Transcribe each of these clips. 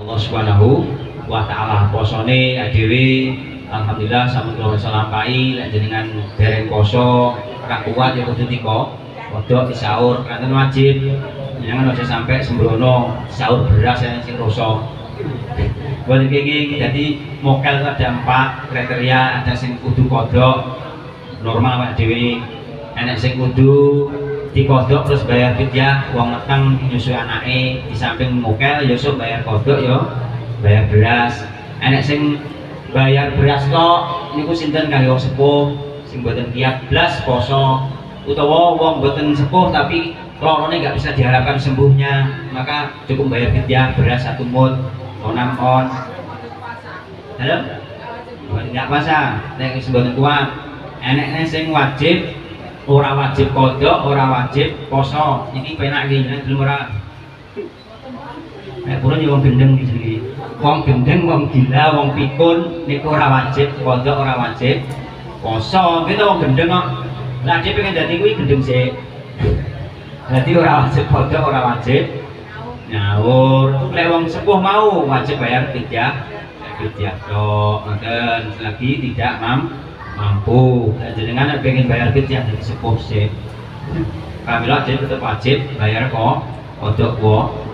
Allah Subhanahu wa taala. Posone dhewe alhamdulillah sampun kula lampahi lek jenengan dereng poso ora kuat ya kudu tika wedok disaur kanthi wajib. Jangan aja sampai sembrono sahur beras yang sing rasa. Buat iki dadi mokel ada 4 kriteria, ada sing kudu kodok normal awake dhewe, enek sing kudu dikodok terus bayar fidyah wong meteng nyusui anake, di samping mokel ya iso bayar kodok ya bayar beras. Enek sing bayar beras tok niku sinten kangge wong sepuh sing mboten kiat blas poso, utawa wong mboten sepuh tapi lorone nggak bisa diharapkan sembuhnya, maka cukup bayar fidyah beras 1 mud on. Halo? Nggak pasang, nek wis mboten kuat. Enek sing wajib, ora wajib kodok, ora wajib poso. Iki penak iki, belum ora. Nek purun yo wong gendeng iki. Wong gendeng, wong gila, wong pikun niku ora wajib kodok, ora wajib poso. Kita wong gendeng kok. Lah dhewe pengen dadi kuwi gendeng sik. Dadi ora wajib kodok, ora wajib nyaur. Lek wong sepuh mau wajib bayar fidyah. Fidyah tok, ngoten selagi tidak mampu. Jenengan nek pengen bayar fidyah dadi sepuh sik. Kamila tetep wajib bayar kok kodok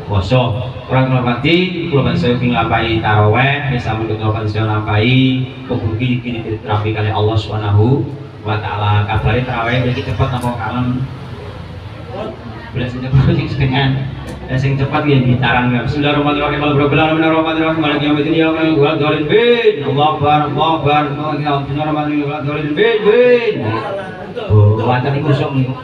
poso. Orang nglampati kula panjenengan sing nglampahi tarawih bisa menuju panjenengan nglampahi mugi iki diterapi kali Allah Subhanahu wa taala. Kabare tarawih iki cepet apa kalem? Belas cepet sing setengah. Sing cepat ya gitaran. Bismillahirrahmanirrahim. Alhamdulillahirrahmanirrahim. Maliki yaumiddin. Iyyaka na'budu wa iyyaka nasta'in. Allahu akbar. Allahu akbar. Bismillahirrahmanirrahim. Oh, wonten iku sok niku.